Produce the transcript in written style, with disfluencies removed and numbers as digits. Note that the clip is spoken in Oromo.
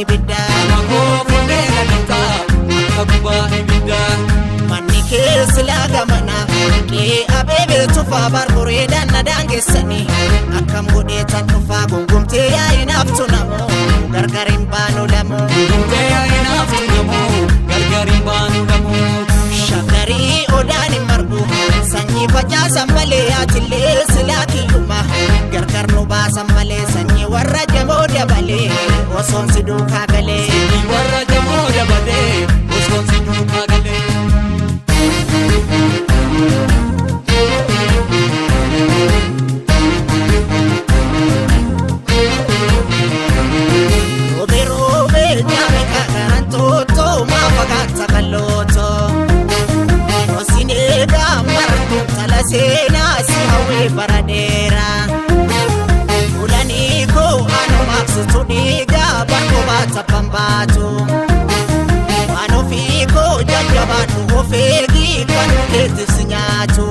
ibidda Fundera dita Kakuba ibida Manni keessa laga mana Qee abeebe tufaa barbureedhaan na daangeessani Akkam godheetan dhufaa gungumtee yaa'i naaftu namoo Gargariin baanu lamoo Gumtee yaa'i naaftu namoo Gargariin baanu lamoo Shaggarii odaan hin margu Sanyii facaasan malee yaatillee silaa kiyyuma Gargar nu baasan malee sanyii warra jamoo dabalee Osoon si duukaa galee Warra jamoo dabalee Osoon si duukaa galee Robe nyaame kakaran toto maa fagaata kalooto Osinega maratu tala seenaa si hawwee bara dheeraa Ulanii koo anu maaqsitu dhiigaa bakko baata pambaatu Anu fiikoo jajjabaadhu ofeegii kan keetti si nyaatu